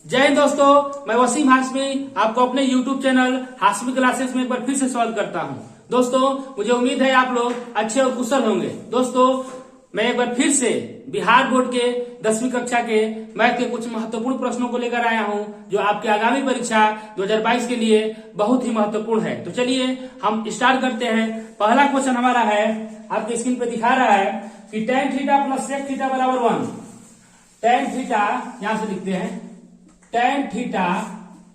जय हिंद दोस्तों, मैं वसीम हाशमी आपको अपने YouTube चैनल हाशमी क्लासेस में एक बार फिर से स्वागत करता हूं। दोस्तों, मुझे उम्मीद है आप लोग अच्छे और कुशल होंगे। दोस्तों, मैं एक बार फिर से बिहार बोर्ड के 10वीं कक्षा के मैथ के कुछ महत्वपूर्ण प्रश्नों को लेकर आया हूं, जो आपकी आगामी परीक्षा 2022 के लिए बहुत ही महत्वपूर्ण है। तो चलिए हम स्टार्ट करते हैं। पहला क्वेश्चन हमारा है, आपके स्क्रीन पे दिखा रहा है कि tan theta plus sec theta बराबर 1। tan थीटा यहां से लिखते हैं, tan theta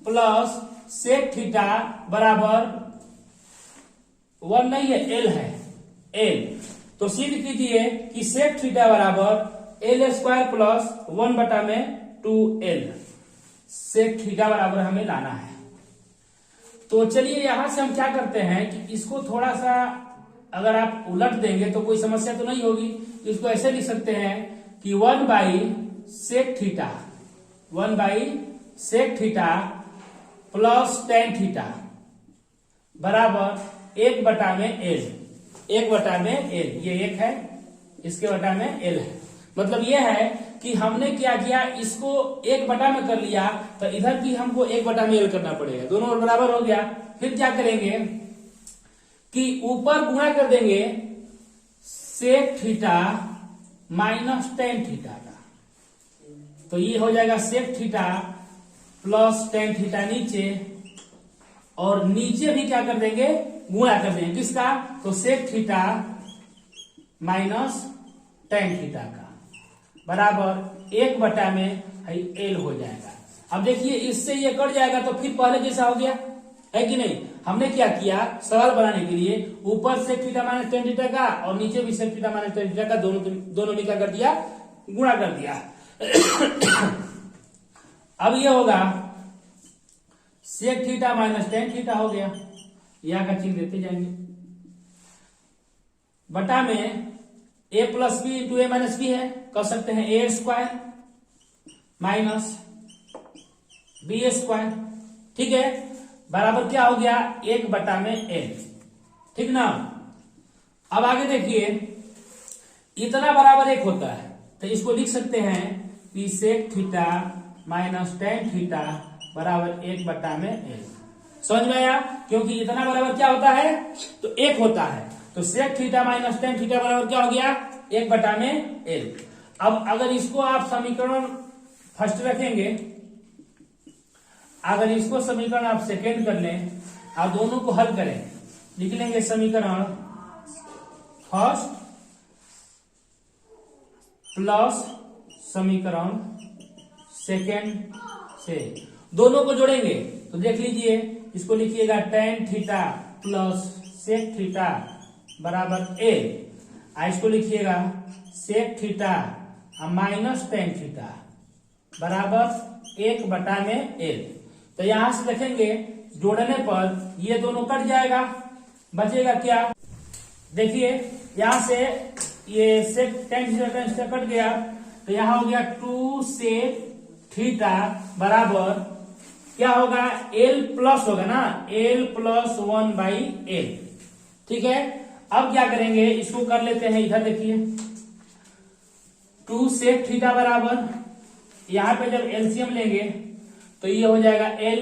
plus sec theta बराबर 1 नहीं है, l है, l। तो सिद्ध कीजिए कि sec थीटा बराबर l स्क्वायर प्लस 1 बटा में 2l। sec थीटा बराबर हमें लाना है। तो चलिए यहां से हम क्या करते हैं कि इसको थोड़ा सा अगर आप उलट देंगे तो कोई समस्या तो नहीं होगी। इसको ऐसे लिख सकते हैं कि 1 by sec theta, 1 by sec theta plus tan theta बराबर 1 बटा में l, 1 बटा में l। ये 1 है, इसके बटा में l है। मतलब ये है कि हमने क्या किया, इसको 1 बटा में कर लिया, तो इधर भी हमको 1 बटा में l करना पड़ेगा। दोनों बराबर हो गया। फिर क्या करेंगे कि ऊपर गुणा कर देंगे sec theta minus tan theta का, तो ये हो जाएगा sec theta plus tan theta नीचे, और नीचे भी क्या कर देंगे, गुणा कर देंगे किसका, तो sec theta minus tan theta का बराबर 1 बटा में l हो जाएगा। अब देखिए इससे ये कट जाएगा तो फिर पहले जैसा हो गया है कि नहीं। हमने क्या किया, सवाल बनाने के लिए ऊपर sec theta minus tan theta का और नीचे भी sec theta minus tan theta का दोनों में क्या कर दिया, गुणा कर दिया। अब ये होगा sec theta minus tan theta हो गया, यहां का चिन्ह देते जाएंगे, बटा में a plus B into A minus B है, कर सकते हैं a square minus B square, ठीक है, बराबर क्या हो गया, 1 बटा में l, ठीक ना। अब आगे देखिए, इतना बराबर 1 होता है तो इसको लिख सकते हैं कि sec theta minus tan theta बराबर 1 बटा में l। समझ में आया, क्योंकि इतना बराबर क्या होता है, तो 1 होता है। तो sec theta minus tan theta बराबर क्या हो गया, 1 बटा में l। अब अगर इसको आप समीकरण फर्स्ट रखेंगे, अगर इसको समीकरण आप सेकेंड कर लें और दोनों को हल करें, लिख लेंगे समीकरण फर्स्ट प्लस समीकरण सेकेंड से दोनों को जोड़ेंगे तो देख लीजिए, इसको लिखिएगा tan theta plus sec theta बराबर a, इसको लिखिएगा sec theta minus tan theta बराबर 1 बटा में l। तो यहां से देखेंगे जोड़ने पर ये दोनों कट जाएगा, बचेगा क्या, देखिए यहां से ये sec tan थीटा कट गया, तो यहां हो गया 2 sec थीटा बराबर क्या होगा, l प्लस होगा ना, l प्लस 1 बाई l, ठीक है। अब क्या करेंगे, इसको कर लेते हैं, इधर देखिए 2 sec थीटा बराबर, यहां पे जब एलसीएम लेंगे तो ये हो जाएगा l,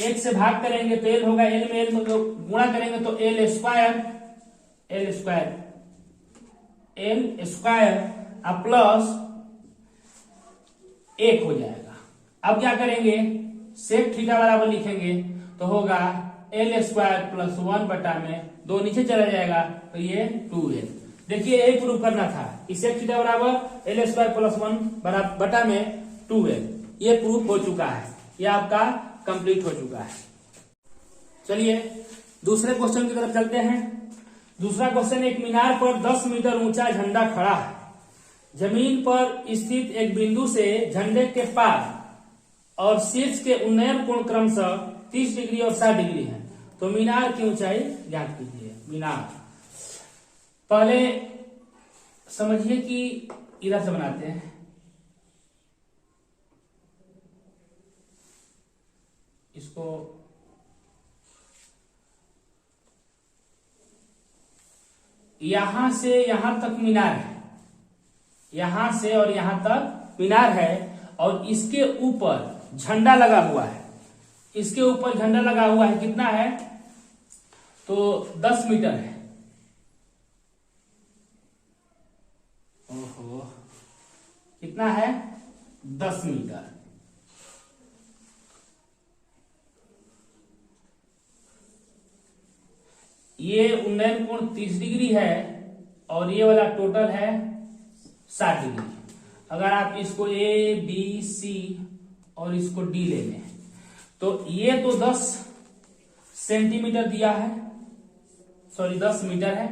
1 से भाग करेंगे तो l होगा, l में l गुणा करेंगे तो l स्क्वायर अब प्लस 1 हो जाएगा। अब क्या करेंगे, sec थीटा बराबर लिखेंगे तो होगा l स्क्वायर प्लस 1 बटा में 2 नीचे चला जाएगा तो ये 2l। देखिए यही प्रूव करना था कि sec थीटा बराबर l स्क्वायर प्लस 1 बटा में 2l, ये प्रूफ हो चुका है, ये आपका कंप्लीट हो चुका है। चलिए दूसरे क्वेश्चन की तरफ चलते हैं। दूसरा क्वेश्चन, एक मीनार पर 10 मीटर ऊंचा झंडा खड़ा है, जमीन पर स्थित एक बिंदु से झंडे के पार और शीर्ष के उन्नयन कोण क्रमशः 30 डिग्री और 60 डिग्री है, तो मीनार की ऊंचाई ज्ञात कीजिए। मीनार पहले समझिए कि इधर से बनाते हैं, इसको यहां से यहां तक मीनार है, यहां से और यहां तक मीनार है, और इसके ऊपर झंडा लगा हुआ है, इसके ऊपर झंडा लगा हुआ है, कितना है तो 10 मीटर है। ओहो, कितना है 10 मीटर। ये उन्नयन कोण 30 डिग्री है और ये वाला टोटल है 60 डिग्री। अगर आप इसको ए बी सी और इसको डी ले लें तो ये तो 10 सेंटीमीटर दिया है, सॉरी 10 मीटर है,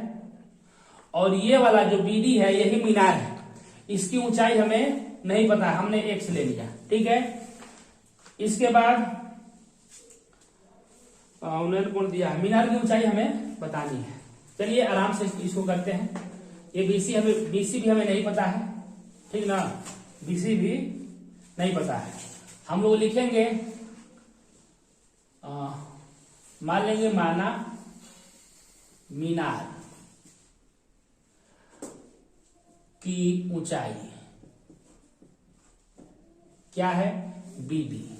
और ये वाला जो बीडी है यही मीनार है, इसकी ऊंचाई हमें नहीं पता, हमने एक्स ले लिया, ठीक है। इसके बाद उन्नयन कोण दिया है, मीनार की ऊंचाई हमें बतानी है। चलिए आराम से इसको करते हैं। ये बीसी भी हमें नहीं पता है, ठीक ना, बीसी भी नहीं पता है। हम लोग लिखेंगे, मान लेंगे माना मीनार की ऊंचाई क्या है, बीडी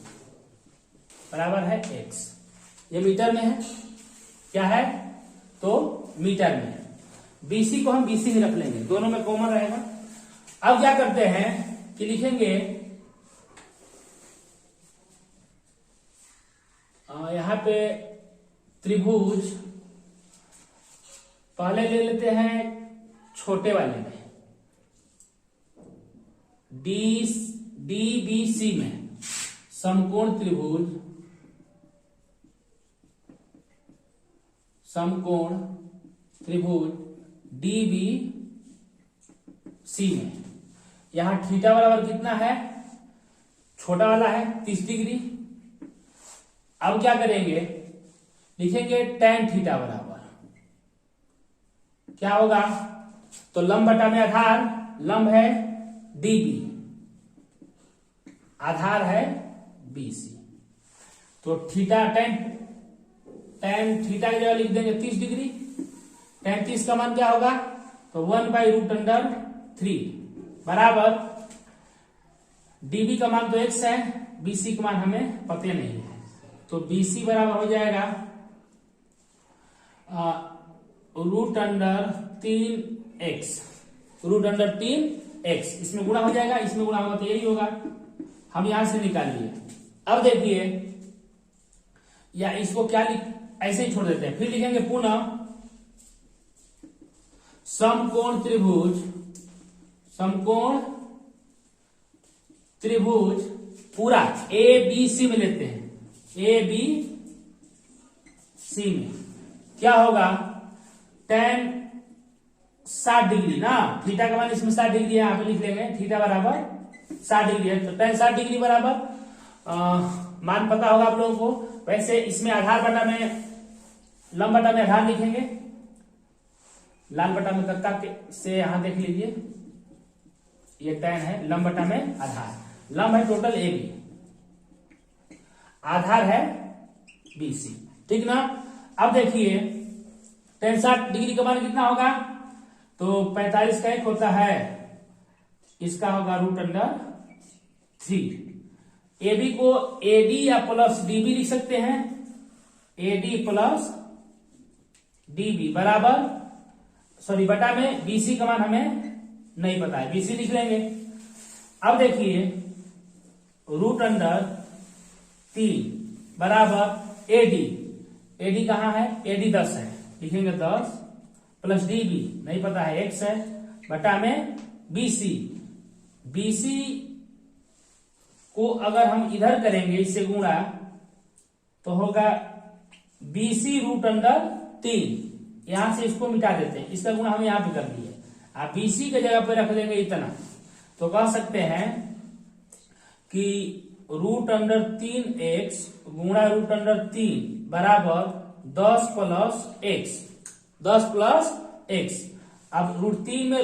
बराबर है एक्स। ये मीटर में है, क्या है तो मीटर में है। बीसी को हम बीसी ही रख लेंगे, दोनों में कॉमन रहेगा। अब क्या करते हैं कि लिखेंगे यहां पे त्रिभुज पहले ले लेते हैं छोटे वाले में, डी बी सी में समकोण त्रिभुज, समकोण त्रिभुज डी बी सी में यहां थीटा बराबर कितना है, छोटा वाला है 30 डिग्री। अब क्या करेंगे, लिखेंगे tan थीटा बराबर क्या होगा, तो लंब बटा में आधार, लंब है डीबी, आधार है बीसी, तो थीटा tan थीटा की जगह लिख देंगे 30 डिग्री। tan 30 का मान क्या होगा, तो 1/√3 बराबर डीबी का मान तो x है, बीसी का मान हमें पता नहीं है, तो बीसी बराबर हो जाएगा √3x, √3x, इसमें गुणा हो जाएगा, इसमें गुणा होगा तो यही होगा, हम यहां से निकाल लिए। अब देखिए, या इसको क्या ऐसे ही छोड़ देते हैं, फिर लिखेंगे पुनः समकोण त्रिभुज, समकोण त्रिभुज पूरा ए बी सी में लेते हैं, ए बी सी में क्या होगा, tan 60 डिग्री ना, थीटा का मान इसमें 60 डिग्री है, यहां पे लिख लेंगे थीटा बराबर 60 डिग्री है, तो tan 60 डिग्री बराबर मान पता होगा आप लोगों को। वैसे इसमें आधार बटा में, लंब बटा में आधार लिखेंगे, लाल बटा में कक्का से यहां देख लीजिए, ये tan है, लंब बटा में आधार, लंब है टोटल ए बी, आधार है बीसी, ठीक ना। अब देखिए tan 60 डिग्री का मान कितना होगा, तो 45 का 1 होता है, इसका होगा √3। एबी को एडी या प्लस डीबी लिख सकते हैं, एडी प्लस डीबी बराबर, सॉरी बटा में बीसी का मान हमें नहीं पता है, बीसी लिख लेंगे। अब देखिए √3 बराबर एडी, एडी कहां है, एडी 10 है, लिखेंगे 10 प्लस डीबी नहीं पता है x है, बटा में बीसी, बीसी को अगर हम इधर करेंगे इससे गुणा तो होगा बीसी √3, यहां से इसको मिटा देते हैं, इसका गुणा हम यहां पे कर दिए, आप बीसी के जगह पे रख देंगे इतना, तो कह सकते हैं कि √3x गुणा √3 बराबर 10 प्लस x। अब √3 में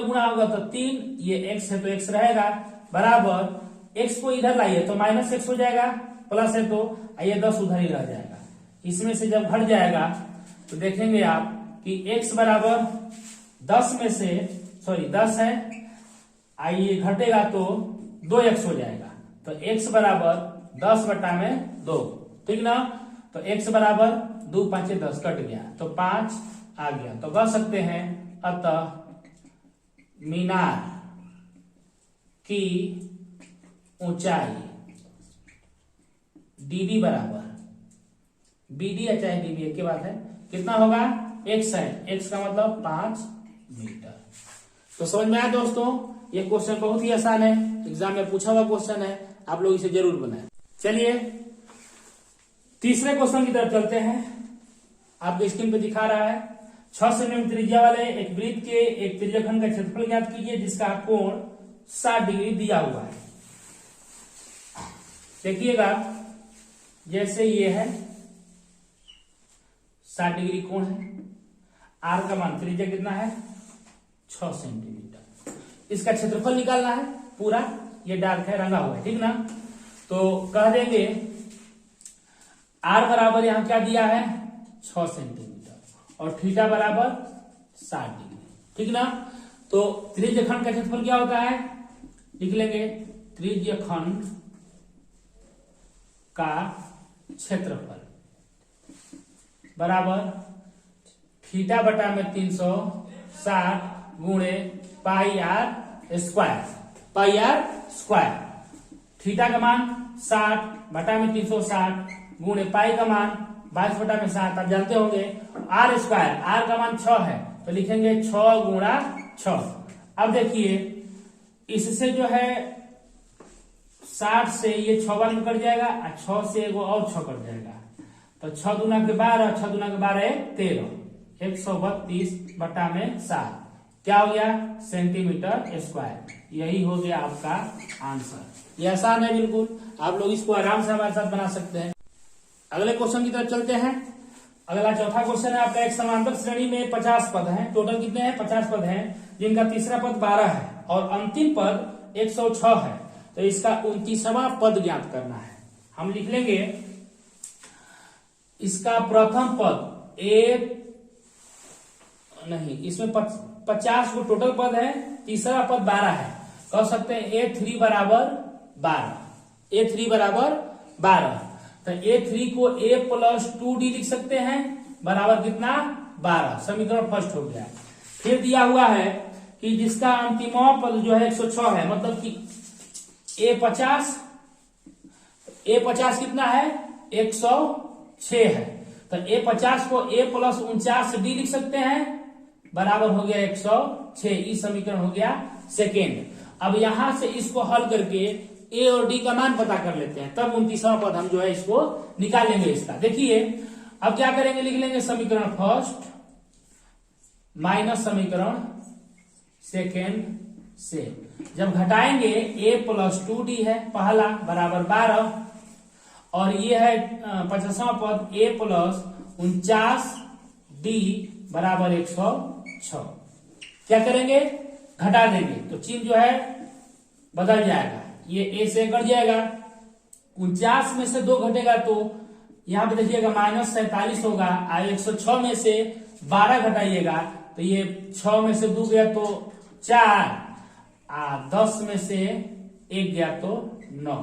गुणा होगा तो 3, ये x है तो x रहेगा, बराबर x को इधर लाइए तो -x हो जाएगा, प्लस है तो ये 10 उधर ही रह जाएगा। इसमें से जब घट जाएगा तो देखेंगे आप कि x बराबर 10 में से, सॉरी 10 है, आइए घटेगा तो 2x हो जाएगा, तो x बराबर 10 बटा में 2, ठीक ना। तो x बराबर 2 5 10 कट गया तो 5 आ गया। तो कह सकते हैं अतः मीनार की ऊंचाई db बराबर bd या चाहे db एक के बात है, कितना होगा x है, x का मतलब 5 मीटर। तो समझ में आया दोस्तों, ये क्वेश्चन बहुत ही आसान है, एग्जाम में पूछा हुआ क्वेश्चन है, आप लोग इसे जरूर बनाएं। चलिए तीसरे क्वेश्चन की तरफ चलते हैं। आपके स्क्रीन पे दिखा रहा है 6 सेंटीमीटर त्रिज्या वाले एक वृत्त के एक त्रिज्याखंड का क्षेत्रफल ज्ञात कीजिए जिसका कोण 60 डिग्री दिया हुआ है। देखिएगा जैसे ये है 60 डिग्री कोण है, आर का मान त्रिज्या कितना है 6 सेंटीमीटर, इसका क्षेत्रफल निकालना है पूरा, ये डार्क है रंगा हुआ है, ठीक ना। तो कह देंगे आर बराबर यहां क्या दिया है 6 सेंटीमीटर और थीटा बराबर 60 डिग्री, ठीक ना। तो त्रिज्यखंड का क्षेत्रफल क्या होता है, लिख लेंगे त्रिज्यखंड का क्षेत्रफल बराबर थीटा बटा में 360 गुणे पाई आर स्क्वायर, थीटा का मान 60 बटा में 360 गुणे पाई का मान 22 बटा में 7, आप जानते होंगे। आर स्क्वायर, आर का मान 6 है तो लिखेंगे 6 गुणा 6। अब देखिए इससे जो है 60 से ये 6 बार में कट जाएगा और 6 से एगो और 6 कट जाएगा, तो 6 दूना के 12, 6 दूना के 12 13, 132 बटा में 7 क्या हो गया सेंटीमीटर स्क्वायर। यही हो गया आपका आंसर। ये आसान है बिल्कुल, आप लोग इसको आराम से हमारे साथ बना सकते हैं। अगले क्वेश्चन की तरफ चलते हैं। अगला चौथा क्वेश्चन है आपका, एक समांतर श्रेणी में 50 पद हैं, टोटल कितने हैं 50 पद हैं, जिनका तीसरा पद 12 है और अंतिम पद 106 है। तो इसका 29वां पद ज्ञात करना है। हम लिख लेंगे इसका प्रथम पद इसमें 50 को टोटल पद है, तीसरा पद 12 है, कह सकते हैं A3 बराबर 12। तो A3 को A प्लस 2D लिख सकते हैं बराबर कितना 12, समीकरण फर्स्ट हो गया। फिर दिया हुआ है कि जिसका अंतिम पद जो है 106 है, मतलब कि A50 कितना है 106 है, तो A50 को A प्लस 49D लिख सकते हैं बराबर हो गया 106। इस समीकरण हो गया सेकेंड। अब यहां से इसको हल करके A और D का मान पता कर लेते हैं, तब 29वां पद हम जो है इसको निकालेंगे इसका। देखिए अब क्या करेंगे, लिख लेंगे समीकरण फर्स्ट माइनस समीकरण सेकेंड से। जब घटाएंगे A प्लस 2D है पहला बराबर 12 और ये है 50वां पद A प्लस 49D बराबर 106। क्या करेंगे घटा देंगे तो चिन्ह जो है बदल जाएगा, ये A से कट जाएगा, 49 में से 2 घटेगा तो यहाँ पे देखिएगा -47 होगा, 106 में से 12 घटाइएगा तो ये 6 में से 2 गया तो 4, 10 में से 1 गया तो 9,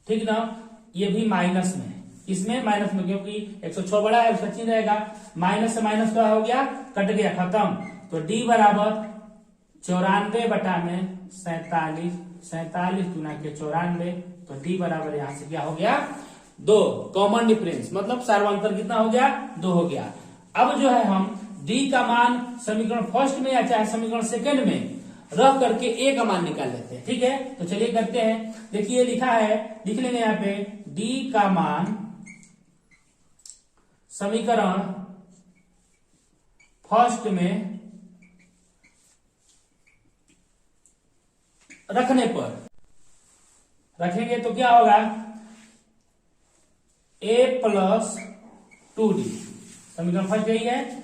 ठीक ना। ये भी माइनस में, इसमें माइनस में क्योंकि 106 बड़ा है उसका चिन्ह रहेगा, माइनस से माइनस क्या हो गया कट गया खत्म। तो D बराबर 94 बटा में 47 गुना के 94, तो D बराबर यहां से क्या हो गया 2, कॉमन डिफरेंस मतलब सार्वंतर कितना हो गया 2 हो गया। अब जो है हम D का मान समीकरण फर्स्ट में या चाहे समीकरण सेकंड में रख करके A का मान निकाल लेते हैं, ठीक है। तो चलिए करते हैं। देखिए लिखा है, लिख लेंगे यहाँ पे D का मान समीकरण फर्स्ट में रखने पर रखेंगे तो क्या होगा A प्लस 2D, समीकरण फर्स्ट यही है,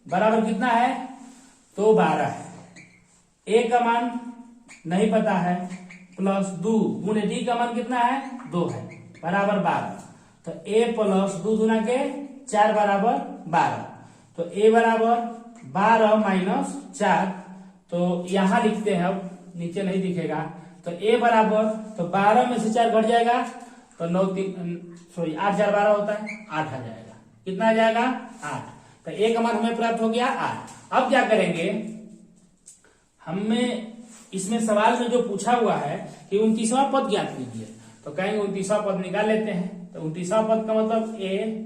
बराबर कितना है तो 12 है, A का मान नहीं पता है प्लस 2 गुणे D का मान कितना है 2 है बराबर 12, तो A प्लस 2 गुना के 4 बराबर 12, तो A बराबर 12 माइनस 4, तो यहां लिखते हैं, अब नीचे नहीं दिखेगा, तो A बराबर तो 12 में से 4 घट जाएगा तो 8 4 12 होता है, 8 आ जाएगा। कितना आ जाएगा? 8। तो ए का मान हमें प्राप्त हो गया 8। अब क्या करेंगे, हमें इसमें सवाल में जो पूछा हुआ है कि 29वां पद ज्ञात कीजिए, तो कहेंगे 29वां पद निकाल लेते हैं। तो 29वां पद का मतलब ए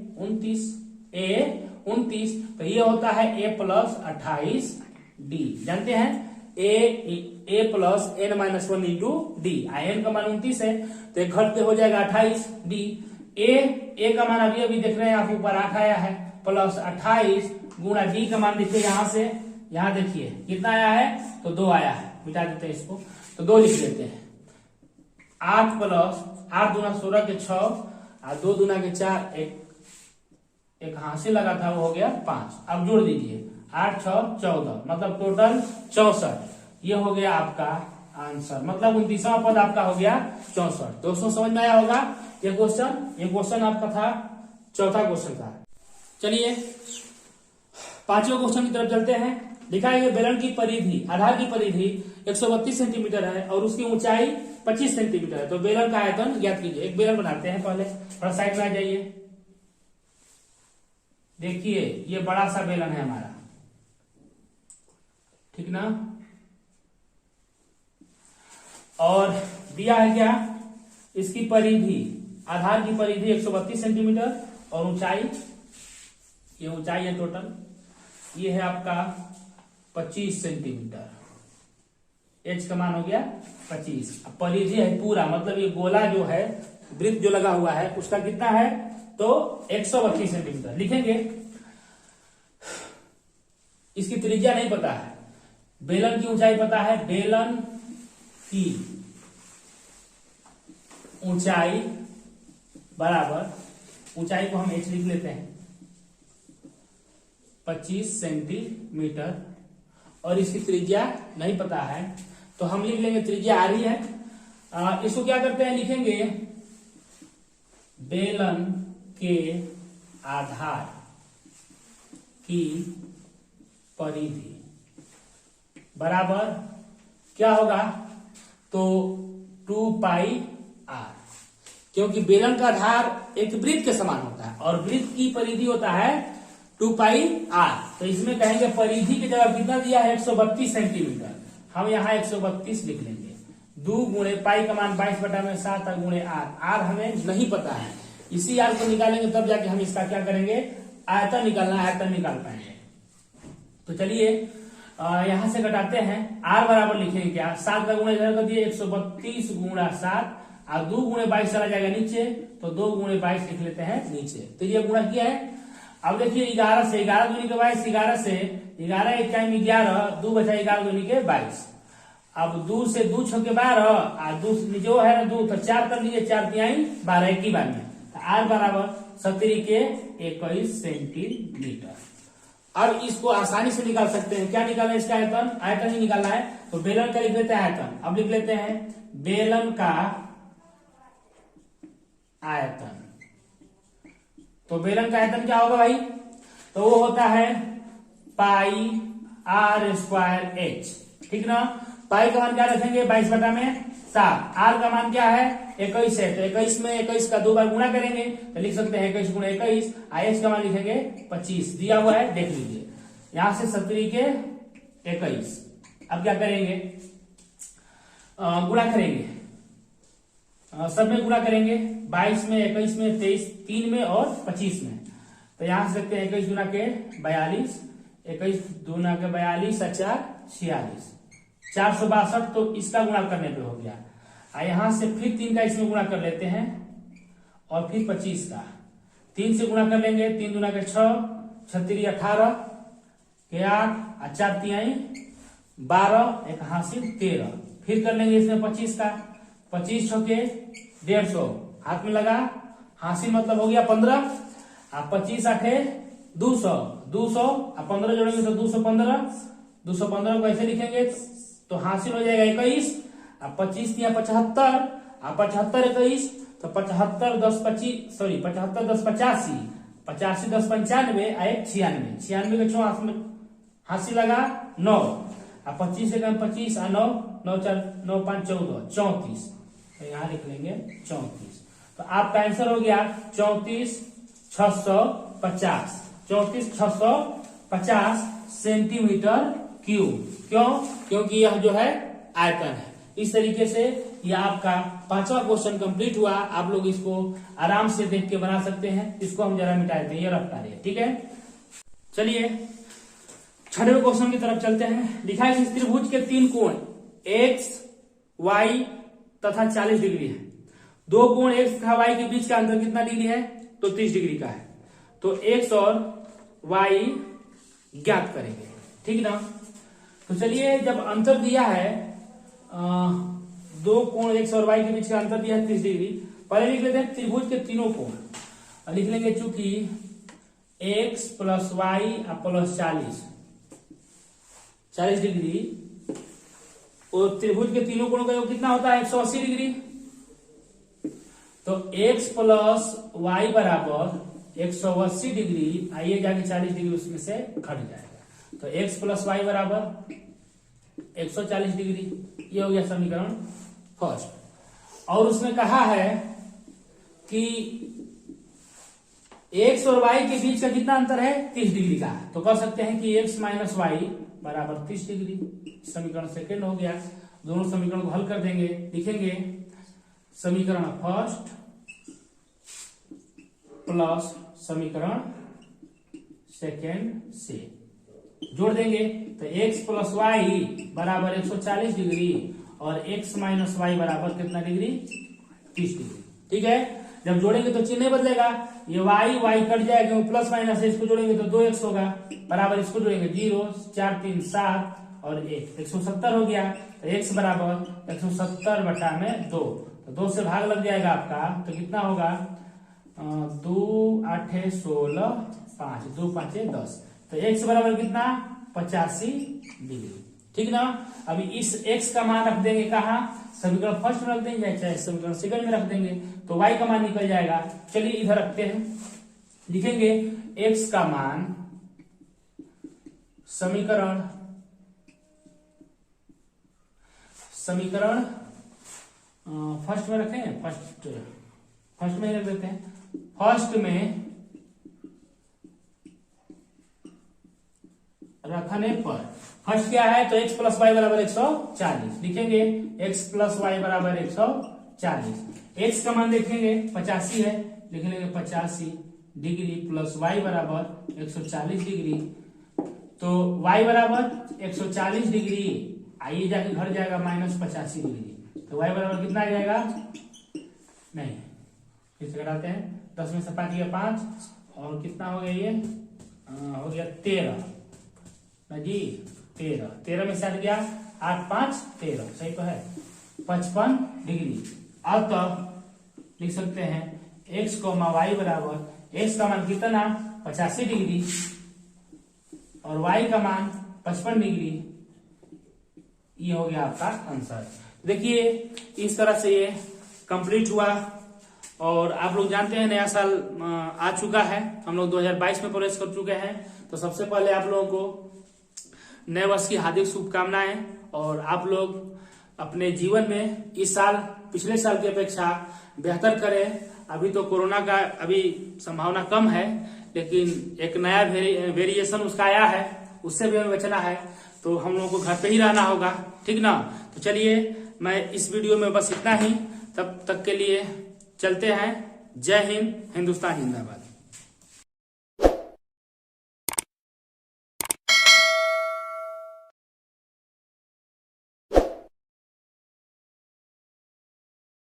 29, तो ये होता है a प्लस 28 डी। जानते हैं A plus n minus 1 into D. n का मान 29 है, तो एक घट के हो जाएगा 28 डी। ए का मान अभी देख रहे हैं आप, ऊपर 8 आया है, प्लस 28 गुणा डी का मान देखिए यहां से, यहां देखिए कितना आया है, तो 2 आया है। मिटा देते हैं इसको, तो 2 लिख लेते हैं। 8 प्लस 8 दूना 16 के 6 और 2 दूना के 4, एक हासिल लगा था वो हो गया 5। अब जोड़ दीजिए 8 6 14, मतलब टोटल 64। ये हो गया आपका आंसर, मतलब 29वां पद आपका हो गया 64। दोस्तों समझ में आया होगा ये क्वेश्चन आपका था, चौथा क्वेश्चन था। चलिए 5वें क्वेश्चन की तरफ चलते हैं। लिखा है बेलन की परिधि, आधार की परिधि 132 सेंटीमीटर है और उसकी ऊंचाई 25 सेंटीमीटर है। तो बेलन का आयतन ज्ञात कीजिए। एक बेलन बनाते हैं, पहले थोड़ा साइड में आ जाइए। देखिए ये बड़ा सा बेलन है हमारा, ठीक ना, और दिया है क्या, इसकी परिधि, आधार की परिधि 132 सेंटीमीटर और ऊंचाई, ये ऊंचाई है टोटल, ये है आपका 25 सेंटीमीटर। एच का मान हो गया 25। परिधि है पूरा, मतलब ये गोला जो है, वृत्त जो लगा हुआ है उसका कितना है, तो 132 सेंटीमीटर लिखेंगे। इसकी त्रिज्या नहीं पता है, बेलन की ऊंचाई पता है। बेलन की ऊंचाई बराबर, ऊंचाई को हम h लिख लेते हैं 25 सेंटीमीटर, और इसकी त्रिज्या नहीं पता है, तो हम लिख लेंगे त्रिज्या आ रही है। इसको क्या करते हैं, लिखेंगे बेलन के आधार की परिधि बराबर क्या होगा, तो 2 पाई r, क्योंकि बेलन का आधार एक वृत्त के समान होता है और वृत्त की परिधि होता है 2 पाई r। तो इसमें कहेंगे परिधि की जगह कितना दिया है, 132 सेंटीमीटर, हम यहाँ 132 लिख लेंगे। 2 गुणे पाई का मान 22/7 गुणे r हमें नहीं पता है, इसी r को निकालेंगे तब जाके हम इसका क्या करेंगे, आयतन निकालना, आयतन निकाल पाएंगे। तो चलिए यहां से घटाते हैं। r बराबर लिखेंगे क्या, 7 का गुणे इधर कर दिए, 132 गुणा 7 और 2 गुणे 22 चला जाएगा नीचे, तो 2 गुणे 22 लिख लेते हैं नीचे। तो ये गुणा किया है। अब देखिए 11 से 11 दूनी के 22, 11 से 11 एक टाइम 11, 2 बचा 11 दूनी के 22। अब 2 से 2 छके 12 और 2 जो है ना 2, तो 4 कर लीजिए, 4 तिहाई 12 एक ही बार में। r बराबर 70 के 21 सेंटीमीटर। अब इसको आसानी से निकाल सकते हैं, क्या निकालना है, इसका आयतन, आयतन ही निकालना है। तो बेलन का लिख लेते हैं आयतन। अब लिख लेते हैं बेलन का आयतन। तो बेलन का आयतन क्या होगा भाई, तो वो होता है पाई r² h, ठीक ना। पाई का मान क्या रखेंगे, 22/7। r का मान क्या है, 21 है, तो 21 में 21 का 2 बार गुणा करेंगे, तो लिख सकते हैं 21 गुणा 21। h का मान लिखेंगे 25, दिया हुआ है, देख लीजिए। यहां से 70 के 21। अब क्या करेंगे, गुणा करेंगे, सब में गुणा करेंगे, 22 में 21 में 23, 3 में और 25 में। तो यहां से सकते हैं 21 गुना के 42, 21 दूना के 42 और 4 46, 462। तो इसका गुणा करने पे हो गया। यहां से फिर 3 का इसमें गुणा कर लेते हैं और फिर 25 का 3 से गुणा कर लेंगे, 3 दूना के 6, 36 18 के 8 और 4 तिहाई 12, एक हासिल 13। फिर कर लेंगे इसमें 25 का, 25 छके 150, हाथ में लगा, हासिल मतलब हो गया 15, और 25 8 200, 200 और 15 जोड़ेंगे तो 215। 215 को ऐसे लिखेंगे तो हासिल हो जाएगा 21, और 25 दिया 75, और 75 21, तो 75 10 25, सॉरी 75 10 85, 85 10 95 और 1 96, 96 के 6 हाथ में हासिल लगा 9, और 25 से कम 25 और 9 9 4 9 5 14 34, तो यहाँ लिख लेंगे 34। तो आपका आंसर हो गया 34,650। 34,650 सेंटीमीटर क्यूब। क्यों? क्योंकि यह जो है आयतन है। इस तरीके से यह आपका 5वां क्वेश्चन कंप्लीट हुआ। आप लोग इसको आराम से देख के बना सकते हैं। इसको हम जरा मिटा देते हैं, ये रफ कार्य, ठीक है। चलिए 6वें क्वेश्चन की तरफ चलते हैं। लिखा है कि त्रिभुज के 3 कोण x, y तथा 40 डिग्री है। 2 कोण x तथा y के बीच का अंतर कितना डिग्री है? तो 30 डिग्री का है। तो x और y ज्ञात करेंगे, ठीक ना। तो चलिए, जब अंतर दिया है 2 कोण x और y के बीच का अंतर दिया है 30 डिग्री। पहले लिख लेते हैं त्रिभुज के तीनों कोण। लिख लेंगे चूंकि x plus y plus 40 degree, और त्रिभुज के तीनों कोणों का योग कितना होता है? 180 डिग्री। तो x प्लस y बराबर 180 डिग्री, आइए जाके 40 डिग्री उसमें से घट जाएगा। तो x प्लस y बराबर 140 डिग्री। ये हो गया समीकरण फर्स्ट। और उसमें कहा है कि x और y के बीच का कितना अंतर है? 30 डिग्री का। तो कह सकते हैं कि x माइनस वाई बराबर 30 डिग्री। समीकरण सेकेंड हो गया। दोनों समीकरण को हल कर देंगे। लिखेंगे समीकरण फर्स्ट प्लस समीकरण सेकेंड से जोड़ देंगे। तो x प्लस वाई बराबर 140 डिग्री और x माइनस वाई बराबर कितना डिग्री? 30 डिग्री, ठीक है। जब जोड़ेंगे तो चिन्ह नहीं बदलेगा, ये y कट जाएगा, प्लस माइनस है, इसको जोड़ेंगे तो 2x होगा, बराबर इसको जोड़ेंगे 0, 4 3 7 और 1 170 हो गया। तो x बराबर 170 बटा में 2, तो 2 से भाग लग जाएगा आपका। तो कितना होगा? 2 8 16 5 2 5 10। तो x बराबर कितना? 85 डिग्री, ठीक ना। अभी इस x का मान रख देंगे कहा? समीकरण फर्स्ट में रख देंगे, चाहे समीकरण सेकंड में रख देंगे, तो y का मान निकल जाएगा। चलिए इधर रखते हैं। लिखेंगे x का मान समीकरण फर्स्ट में रखें, फर्स्ट में ही रख देते हैं। फर्स्ट में रखने पर फर्स्ट क्या है? तो x प्लस वाई बराबर 140 लिखेंगे। x प्लस वाई बराबर 140। x का मान देखेंगे 85 है, लिख लेंगे 85 डिग्री प्लस y बराबर 140 डिग्री। तो y बराबर 140 डिग्री, आइए जाके घट जाएगा माइनस 85 डिग्री। तो y बराबर कितना आ जाएगा? नहीं, फिर से घटाते हैं। 10 में से 5 गया 5, और कितना हो गया? ये हो गया 13 जी, 13 में से हट गया 8 5 13, सही तो है, 55 डिग्री। अब तब लिख सकते हैं x कोमा y बराबर, x का मान कितना? 85 डिग्री और y का मान 55 डिग्री। ये हो गया आपका आंसर। देखिए इस तरह से ये कंप्लीट हुआ। और आप लोग जानते हैं नया साल आ चुका है, हम लोग 2022 में प्रवेश कर चुके हैं। तो सबसे पहले आप लोगों को नए वर्ष की हार्दिक शुभकामनाएं। और आप लोग अपने जीवन में इस साल पिछले साल की अपेक्षा बेहतर करें। अभी तो कोरोना का अभी संभावना कम है, लेकिन एक नया वेरिएशन उसका आया है, उससे भी हमें बचना है। तो हम लोगों को घर पे ही रहना होगा, ठीक ना। तो चलिए मैं इस वीडियो में बस इतना ही, तब तक के लिए चलते हैं। जय हिंद, हिंदुस्तान जिंदाबाद।